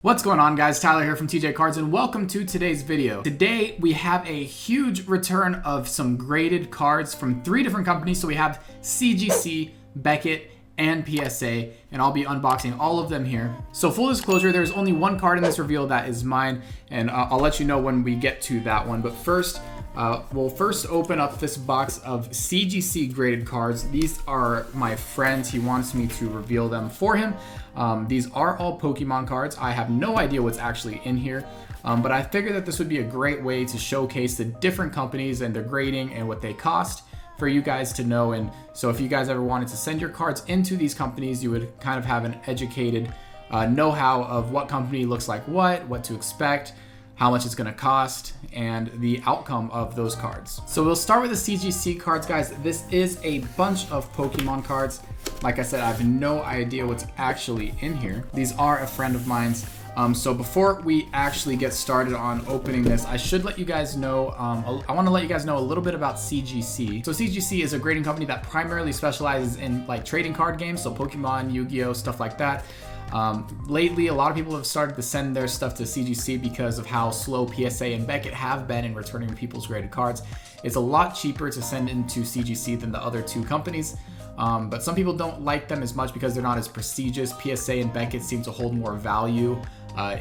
What's going on, guys? Tyler here from TJ Cards, and welcome to today's video. Today we have a huge return of some graded cards from 3 different companies. So we have CGC, Beckett, and PSA, and I'll be unboxing all of them here. So full disclosure, there's only one card in this reveal that is mine, and I'll let you know when we get to that one. But first, we'll first open up this box of CGC graded cards. These are my friends. He wants me to reveal them for him. These are all Pokemon cards. I have no idea what's actually in here, but I figured that this would be a great way to showcase the different companies and their grading and what they cost for you guys to know. And so if you guys ever wanted to send your cards into these companies, you would kind of have an educated know-how of what company looks like what to expect, how much it's going to cost, and the outcome of those cards. So we'll start with the CGC cards, guys. This is a bunch of Pokemon cards. Like I said, I have no idea what's actually in here. These are a friend of mine's. So before we actually get started on opening this, I should let you guys know, I want to let you guys know a little bit about CGC. So CGC is a grading company that primarily specializes in like trading card games, so Pokemon, Yu-Gi-Oh, stuff like that. Lately, a lot of people have started to send their stuff to CGC because of how slow PSA and Beckett have been in returning people's graded cards. It's a lot cheaper to send into CGC than the other 2 companies. But some people don't like them as much because they're not as prestigious. PSA and Beckett seem to hold more value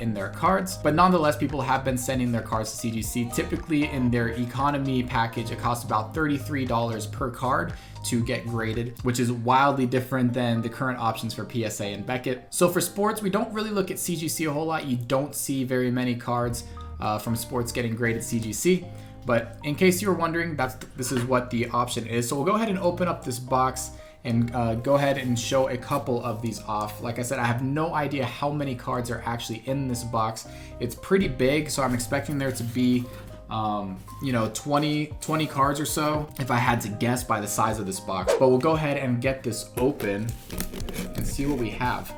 in their cards, but nonetheless, people have been sending their cards to CGC. Typically in their economy package, it costs about $33 per card to get graded, which is wildly different than the current options for PSA and Beckett. So for sports, we don't really look at CGC a whole lot. You don't see very many cards from sports getting graded CGC. But in case you were wondering, this is what the option is. So we'll go ahead and open up this box and go ahead and show a couple of these off. Like I said, I have no idea how many cards are actually in this box. It's pretty big, so I'm expecting there to be, 20 cards or so, if I had to guess by the size of this box. But we'll go ahead and get this open and see what we have.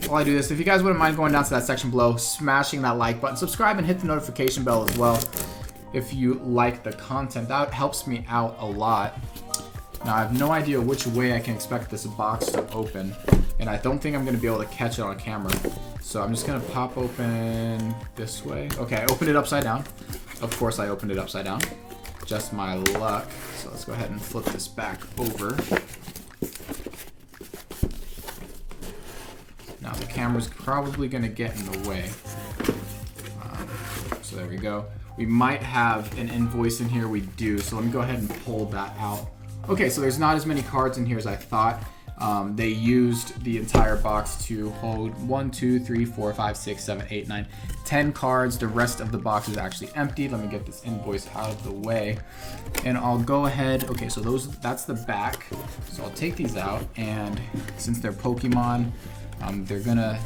While I do this, if you guys wouldn't mind going down to that section below, smashing that like button, subscribe, and hit the notification bell as well if you like the content. That helps me out a lot. Now, I have no idea which way I can expect this box to open, and I don't think I'm going to be able to catch it on camera. So I'm just going to pop open this way. Okay, I opened it upside down. Of course, I opened it upside down. Just my luck. So let's go ahead and flip this back over. Now, the camera's probably going to get in the way. So there we go. We might have an invoice in here. We do. So let me go ahead and pull that out. Okay, so there's not as many cards in here as I thought. They used the entire box to hold 1, 2, 3, 4, 5, 6, 7, 8, 9, 10 cards. The rest of the box is actually empty. Let me get this invoice out of the way. And I'll go ahead. Okay, so that's the back. So I'll take these out, and since they're Pokemon, they're gonna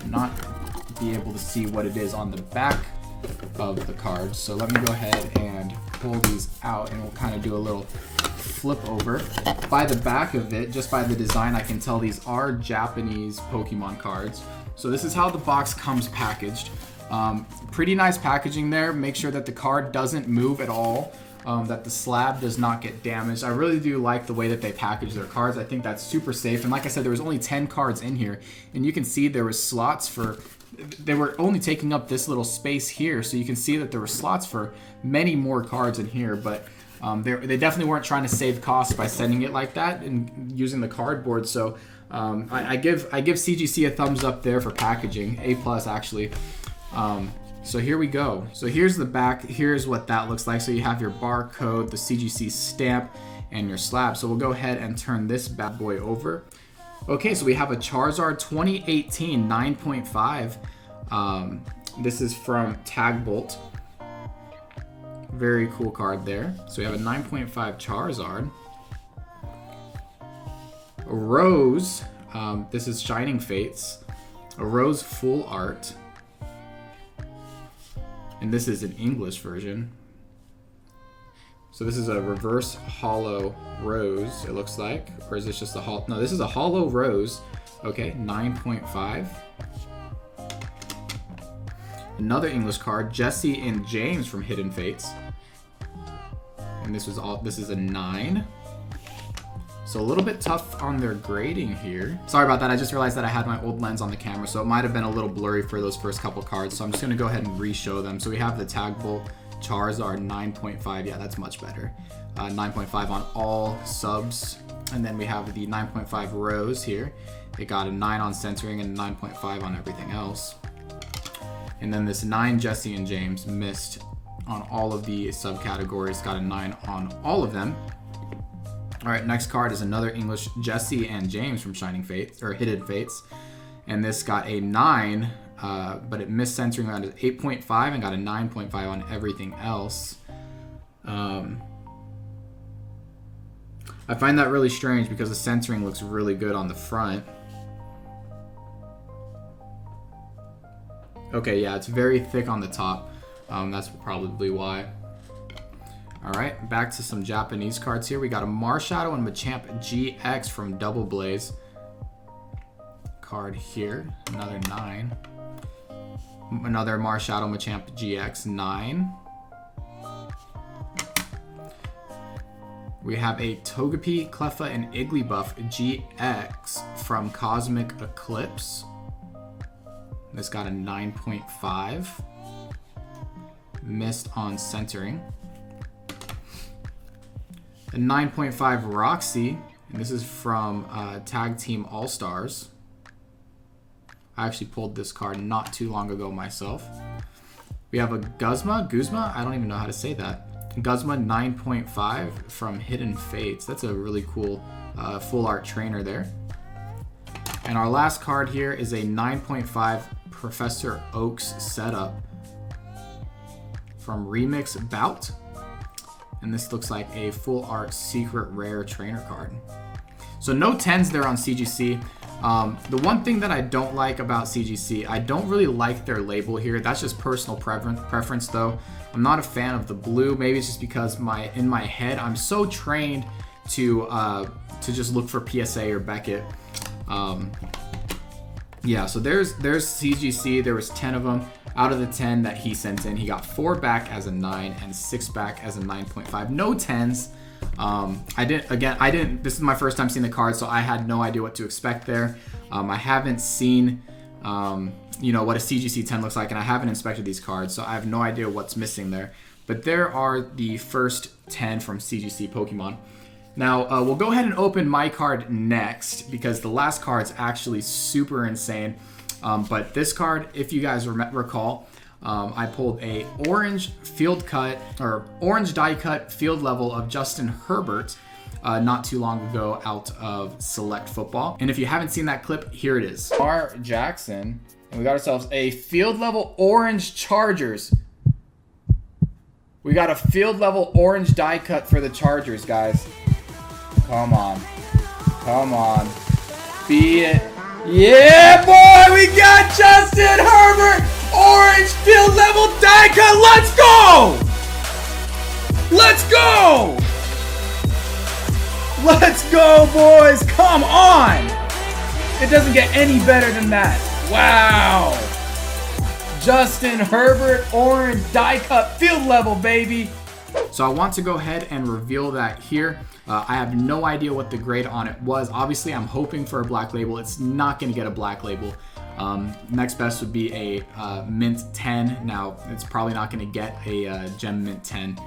not be able to see what it is on the back of the card. So let me go ahead and pull these out, and we'll kind of do a little flip over. By the back of it, just by the design, I can tell these are Japanese Pokemon cards. So this is how the box comes packaged. Pretty nice packaging there. Make sure that the card doesn't move at all, that the slab does not get damaged. I really do like the way that they package their cards. I think that's super safe. And like I said, there was only 10 cards in here, and you can see there was slots for, they were only taking up this little space here, so you can see that there were slots for many more cards in here. But they definitely weren't trying to save costs by sending it like that and using the cardboard. So I give CGC a thumbs up there for packaging, A+ actually. So here we go. So here's the back. Here's what that looks like. So you have your barcode, the CGC stamp, and your slab. So we'll go ahead and turn this bad boy over. Okay, so we have a Charizard 2018 9.5. This is from Tagbolt. Very cool card there. So we have a 9.5 Charizard. A Rose. This is Shining Fates. A Rose full art. And this is an English version. So this is a reverse hollow Rose, it looks like. Or is this just a hollow? No, this is a hollow Rose. Okay, 9.5. Another English card, Jesse and James from Hidden Fates. And this is a 9. So a little bit tough on their grading here. Sorry about that. I just realized that I had my old lens on the camera, so it might have been a little blurry for those first couple cards. So I'm just going to go ahead and re-show them. So we have the Taggable Charizard 9.5. Yeah, that's much better. 9.5 on all subs. And then we have the 9.5 Rose here. It got a 9 on centering and 9.5 on everything else. And then this 9 Jesse and James missed on all of the subcategories, got a 9 on all of them. All right, next card is another English Jesse and James from Shining Fates, or Hidden Fates. And this got a 9, but it missed centering around 8.5 and got a 9.5 on everything else. I find that really strange because the centering looks really good on the front. Okay, yeah, it's very thick on the top. That's probably why. All right, back to some Japanese cards here. We got a Marshadow and Machamp GX from Double Blaze. Card here, another 9. Another Marshadow Machamp GX 9. We have a Togepi, Cleffa, and Igglybuff GX from Cosmic Eclipse. This got a 9.5. Missed on centering. A 9.5 Roxy, and this is from Tag Team All-Stars. I actually pulled this card not too long ago myself. We have a Guzma, I don't even know how to say that. Guzma 9.5 from Hidden Fates. That's a really cool full art trainer there. And our last card here is a 9.5 Professor Oak's setup from Remix Bout. And this looks like a full art secret rare trainer card. So no 10s there on CGC. The one thing that I don't like about CGC, I don't really like their label here. That's just personal preference though. I'm not a fan of the blue. Maybe it's just because in my head, I'm so trained to just look for PSA or Beckett. Yeah, so there's CGC. There was 10 of them. Out of the 10 that he sent in, he got 4 back as a 9 and 6 back as a 9.5. No 10s. This is my first time seeing the card, so I had no idea what to expect there. I haven't seen, what a CGC 10 looks like, and I haven't inspected these cards, so I have no idea what's missing there. But there are the first 10 from CGC Pokemon. Now, we'll go ahead and open my card next, because the last card's actually super insane. But this card, if you guys recall, I pulled a orange die cut field level of Justin Herbert not too long ago out of Select Football. And if you haven't seen that clip, here it is. R. Jackson, and we got ourselves a field level orange Chargers. We got a field level orange die cut for the Chargers, guys. Come on. Come on. Be it. Yeah, boy, we got Justin Herbert, orange field level die cut. Let's go! Let's go! Let's go, boys. Come on! It doesn't get any better than that. Wow! Justin Herbert, orange die cut field level, baby. So I want to go ahead and reveal that here. I have no idea what the grade on it was. Obviously, I'm hoping for a black label. It's not going to get a black label. Next best would be a mint 10. Now, it's probably not going to get a gem mint 10.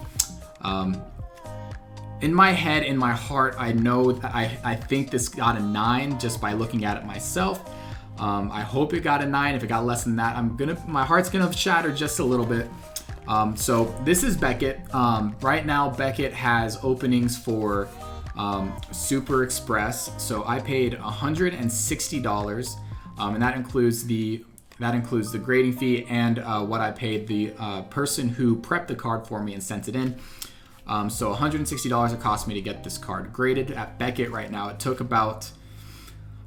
In my head, in my heart, I know that I think this got a 9 just by looking at it myself. I hope it got a 9. If it got less than that, my heart's gonna shatter just a little bit. So this is Beckett. Right now, Beckett has openings for Super Express. So I paid $160, and that includes the grading fee and what I paid the person who prepped the card for me and sent it in. So $160 it cost me to get this card graded at Beckett right now. It took about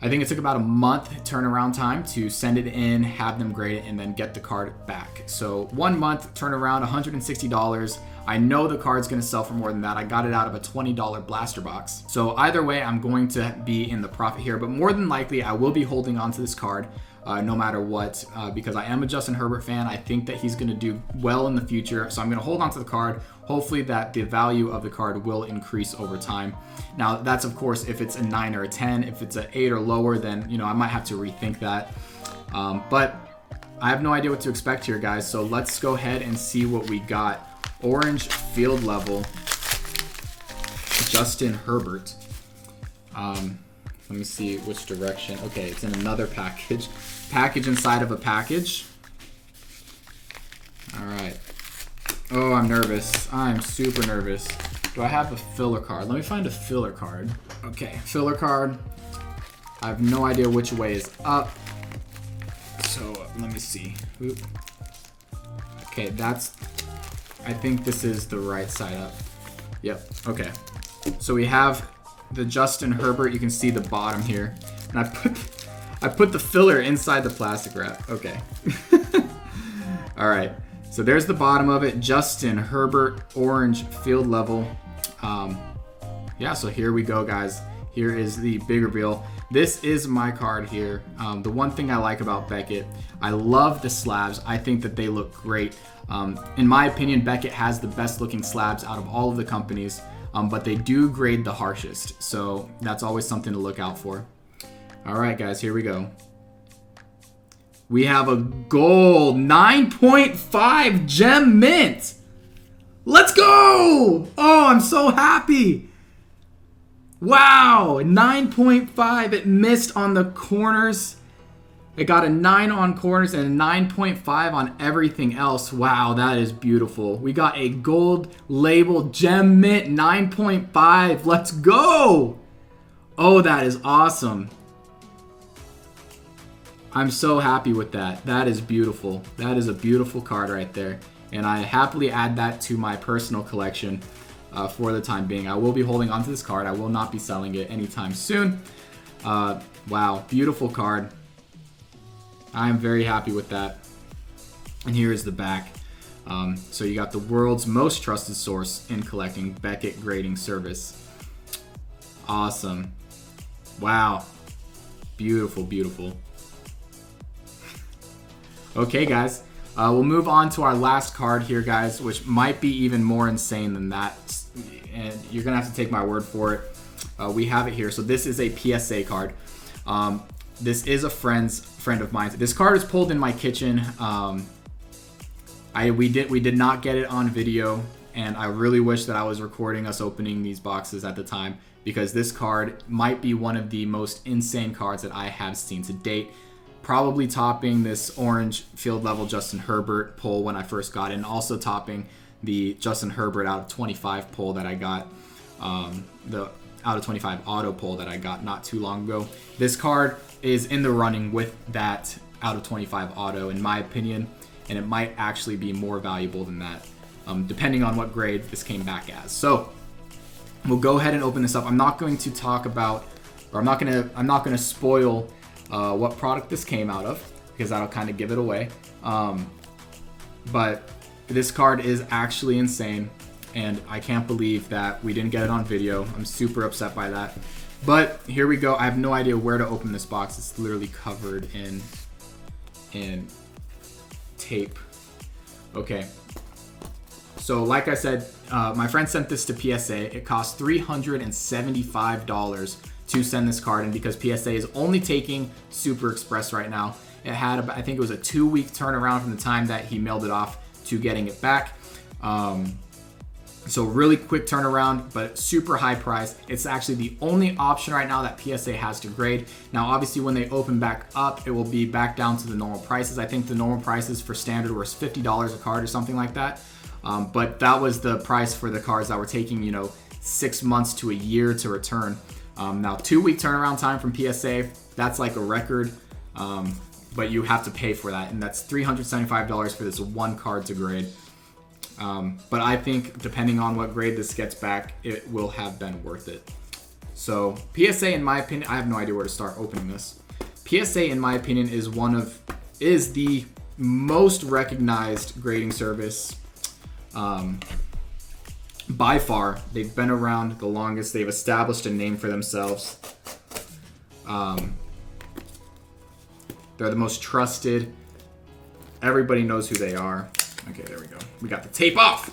a month turnaround time to send it in, have them grade it, and then get the card back. So 1 month turnaround, $160. I know the card's gonna sell for more than that. I got it out of a $20 blaster box. So either way, I'm going to be in the profit here, but more than likely, I will be holding on to this card no matter what, because I am a Justin Herbert fan. I think that he's going to do well in the future, so I'm going to hold on to the card. Hopefully that the value of the card will increase over time. Now, that's of course if it's a 9 or a 10. If it's an 8 or lower, then I might have to rethink that. But I have no idea what to expect here, guys. So let's go ahead and see what we got. Orange field level Justin Herbert. Let me see which direction. Okay, it's in another package. Package inside of a package. All right. Oh, I'm nervous. I'm super nervous. Do I have a filler card? Let me find a filler card. Okay, filler card. I have no idea which way is up. So let me see. Oop. Okay, I think this is the right side up. Yep, okay. So we have the Justin Herbert. You can see the bottom here. And I put the filler inside the plastic wrap. Okay. All right. So there's the bottom of it. Justin Herbert, orange field level. Yeah, so here we go, guys. Here is the big reveal. This is my card here. The one thing I like about Beckett, I love the slabs. I think that they look great. In my opinion, Beckett has the best looking slabs out of all of the companies, but they do grade the harshest. So that's always something to look out for. All right, guys, here we go. We have a gold 9.5 gem mint. Let's go! Oh, I'm so happy. Wow, 9.5. It missed on the corners. It got a 9 on corners and a 9.5 on everything else. Wow, that is beautiful. We got a gold labeled gem mint 9.5. Let's go! Oh, that is awesome. I'm so happy with that. That is beautiful. That is a beautiful card right there. And I happily add that to my personal collection for the time being. I will be holding onto this card. I will not be selling it anytime soon. Wow, beautiful card. I am very happy with that. And here is the back. So you got the world's most trusted source in collecting, Beckett Grading Service. Awesome. Wow. Beautiful, beautiful. Okay, guys. We'll move on to our last card here, guys, which might be even more insane than that. And you're going to have to take my word for it. We have it here. So this is a PSA card. This is a friend of mine. This card is pulled in my kitchen. We did not get it on video, and I really wish that I was recording us opening these boxes at the time, because this card might be one of the most insane cards that I have seen to date. Probably topping this orange field level Justin Herbert pull when I first got it, and also topping the Justin Herbert out of 25 pull that I got, the out of 25 auto pull that I got not too long ago. This card is in the running with that out of 25 auto, in my opinion, and it might actually be more valuable than that, depending on what grade this came back as. So we'll go ahead and open this up. I'm not going to talk about, or I'm not gonna spoil what product this came out of, because that'll kind of give it away. But this card is actually insane, and I can't believe that we didn't get it on video. I'm super upset by that. But here we go. I have no idea where to open this box. It's literally covered in tape. Okay. So like I said, my friend sent this to PSA. It cost $375 to send this card in, because PSA is only taking Super Express right now. It had, I think it was a 2-week turnaround from the time that he mailed it off to getting it back. So really quick turnaround, but super high price. It's actually the only option right now that PSA has to grade. Now, obviously, when they open back up, it will be back down to the normal prices. I think the normal prices for standard was $50 a card or something like that. But that was the price for the cards that were taking, 6 months to a year to return. Now, 2-week turnaround time from PSA, that's like a record, but you have to pay for that, and that's $375 for this one card to grade. But I think depending on what grade this gets back, it will have been worth it. So PSA, in my opinion, I have no idea where to start opening this. PSA, in my opinion, is the most recognized grading service. By far, they've been around the longest. They've established a name for themselves. They're the most trusted. Everybody knows who they are. Okay, there we go. We got the tape off.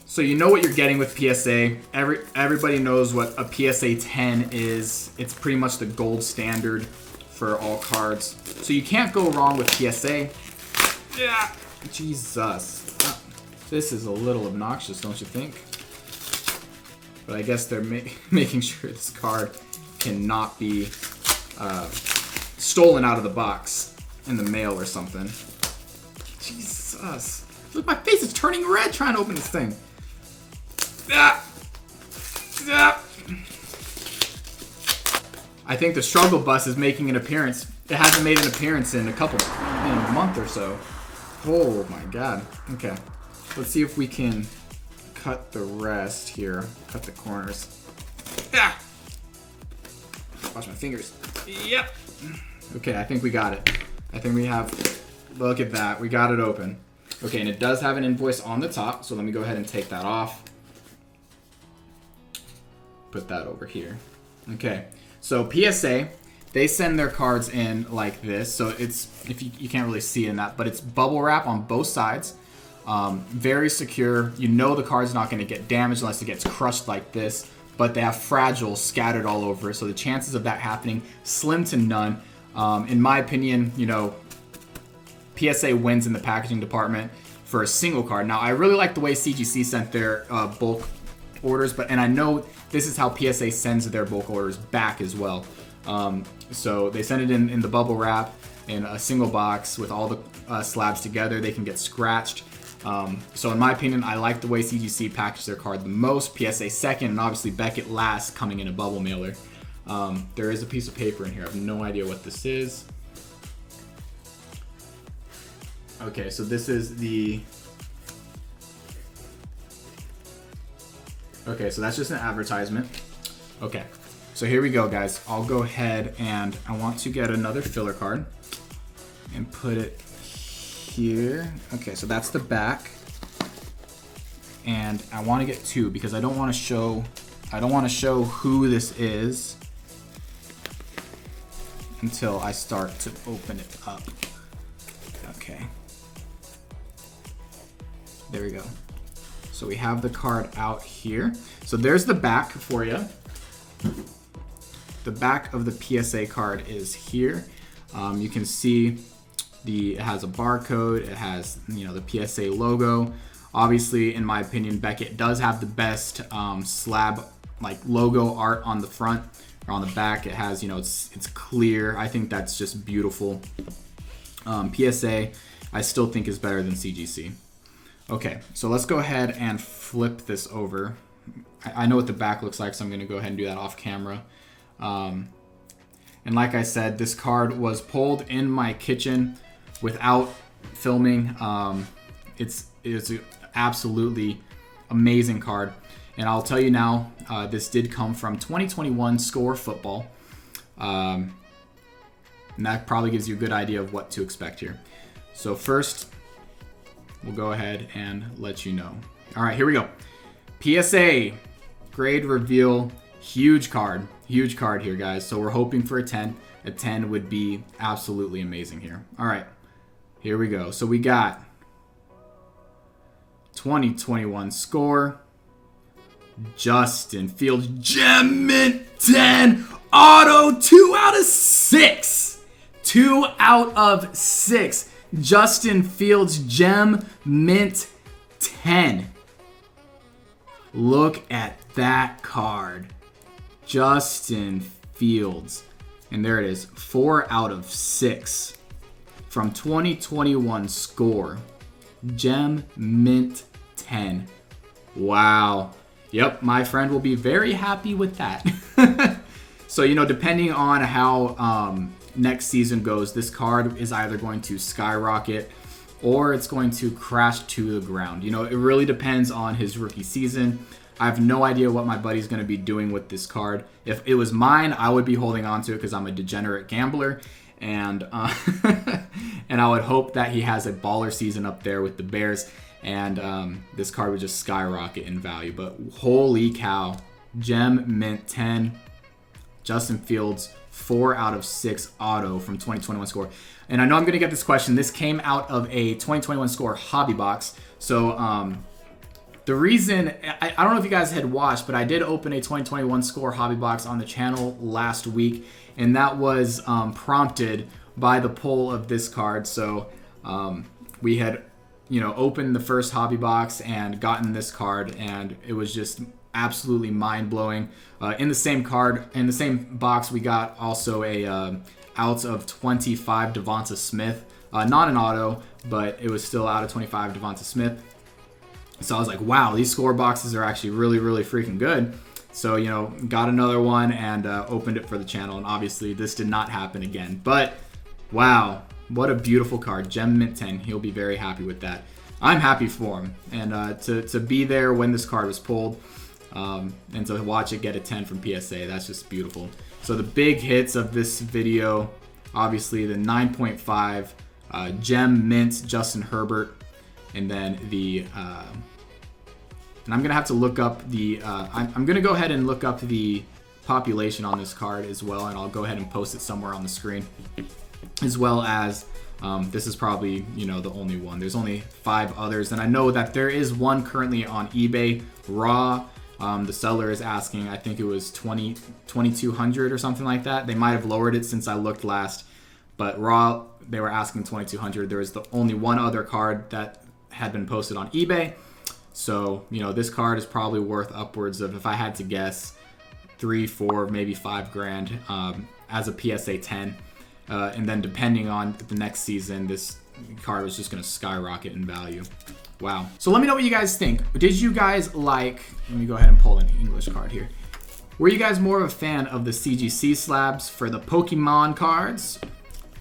So you know what you're getting with PSA. Everybody knows what a PSA 10 is. It's pretty much the gold standard for all cards. So you can't go wrong with PSA. Yeah. Jesus. This is a little obnoxious, don't you think? But I guess they're making sure this card cannot be stolen out of the box in the mail or something. Jesus. Look, my face is turning red trying to open this thing. I think the struggle bus is making an appearance. It hasn't made an appearance in a month or so. Oh my god. Okay. Let's see if we can cut the rest here. Cut the corners. Watch my fingers. Yep. Okay, I think we got it. I think we have, look at that. We got it open. Okay, and it does have an invoice on the top, so let me go ahead and take that off. Put that over here. Okay, so PSA, they send their cards in like this. So it's, if you can't really see in that, but it's bubble wrap on both sides. Very secure. You know the card's not going to get damaged unless it gets crushed like this. But they have fragile scattered all over, so the chances of that happening slim to none. In my opinion, you know, PSA wins in the packaging department for a single card. Now, I really like the way CGC sent their bulk orders, and I know this is how PSA sends their bulk orders back as well. So they send it in the bubble wrap in a single box with all the slabs together. They can get scratched. So in my opinion, I like the way CGC packaged their card the most. PSA second, and obviously Beckett last, coming in a bubble mailer. There is a piece of paper in here. I have no idea what this is. Okay, so this is the... Okay, so that's just an advertisement. Okay, so here we go, guys. I'll go ahead and I want to get another filler card and put it here. Okay, so that's the back. And I want to get two because I don't want to show who this is until I start to open it up. Okay. There we go. So we have the card out here. So there's the back for you. The back of the PSA card is here. You can see it has a barcode. It has, you know, the PSA logo. Obviously, in my opinion, Beckett does have the best slab like logo art on the front or on the back. It has, you know, it's clear. I think that's just beautiful. PSA, I still think is better than CGC. Okay, so let's go ahead and flip this over. I know what the back looks like, so I'm going to go ahead and do that off camera. And like I said, this card was pulled in my kitchen without filming. It's an absolutely amazing card. And I'll tell you now, this did come from 2021 Score Football. And that probably gives you a good idea of what to expect here. So first, we'll go ahead and let you know. All right, here we go. PSA, grade reveal, huge card here, guys. So we're hoping for a 10. A 10 would be absolutely amazing here. All right, here we go. So we got 2021 Score, Justin Fields, Gem Mint 10, Auto, 2 out of 6. 2 out of 6. Justin Fields, Gem Mint 10. Look at that card. Justin Fields. And there it is. 4 out of 6. From 2021 Score. Gem Mint 10. Wow. Yep, my friend will be very happy with that. So, you know, depending on how next season goes, this card is either going to skyrocket or it's going to crash to the ground. You know, it really depends on his rookie season. I have no idea what my buddy's going to be doing with this card. If it was mine, I would be holding on to it because I'm a degenerate gambler. And and I would hope that he has a baller season up there with the Bears. And this card would just skyrocket in value. But holy cow, Gem Mint 10. Justin Fields, 4 out of 6 auto from 2021 score. And I know I'm going to get this question. This came out of a 2021 score hobby box. So the reason, I don't know if you guys had watched, but I did open a 2021 score hobby box on the channel last week. And that was prompted by the pull of this card. So we had, opened the first hobby box and gotten this card, and it was just absolutely mind-blowing. In the same box, we got also a out of 25 Devonta Smith, not an auto, but it was still out of 25 Devonta Smith. So I was like, wow, these score boxes are actually really, really freaking good. So, got another one and opened it for the channel, and obviously this did not happen again. But wow, what a beautiful card. Gem Mint 10. He'll be very happy with that. I'm happy for him. And to be there when this card was pulled, and to watch it get a 10 from PSA, that's just beautiful. So the big hits of this video, obviously the 9.5 Gem Mint Justin Herbert, and then the and I'm gonna have to look up the I'm gonna go ahead and look up the population on this card as well, and I'll go ahead and post it somewhere on the screen, as well as this is probably the only one. There's only 5 others, and I know that there is one currently on eBay raw. The seller is asking, I think it was $2,200 or something like that. They might have lowered it since I looked last, but raw, they were asking $2,200. There was the only one other card that had been posted on eBay. So, this card is probably worth upwards of, if I had to guess, 3, 4, maybe 5 grand as a PSA 10. And then depending on the next season, this card was just going to skyrocket in value. Wow. So let me know what you guys think. Did you guys like, let me go ahead and pull an English card here. Were you guys more of a fan of the CGC slabs for the Pokemon cards,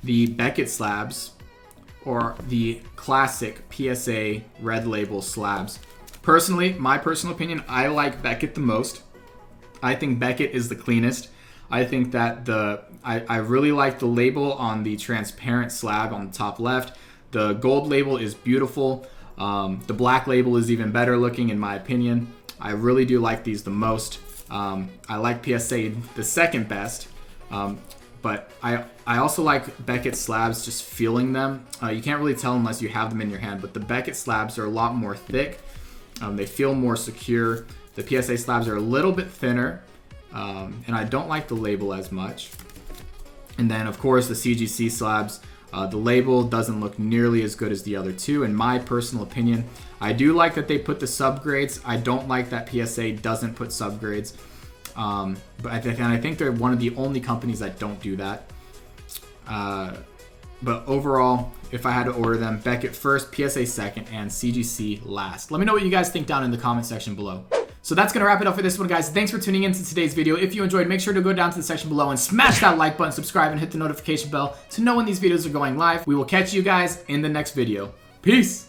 the Beckett slabs, or the classic PSA red label slabs? Personally, my personal opinion, I like Beckett the most. I think Beckett is the cleanest. I think that I really like the label on the transparent slab on the top left. The gold label is beautiful. The black label is even better looking in my opinion. I really do like these the most. I like PSA the second best, but I also like Beckett slabs, just feeling them. You can't really tell unless you have them in your hand, but the Beckett slabs are a lot more thick. They feel more secure. The PSA slabs are a little bit thinner, and I don't like the label as much. And then of course the CGC slabs, the label doesn't look nearly as good as the other two, in my personal opinion. I do like that they put the subgrades. I don't like that PSA doesn't put subgrades. But I think they're one of the only companies that don't do that. But overall, if I had to order them, Beckett first, PSA second, and CGC last. Let me know what you guys think down in the comment section below. So that's going to wrap it up for this one, guys. Thanks for tuning in to today's video. If you enjoyed, make sure to go down to the section below and smash that like button, subscribe, and hit the notification bell to know when these videos are going live. We will catch you guys in the next video. Peace!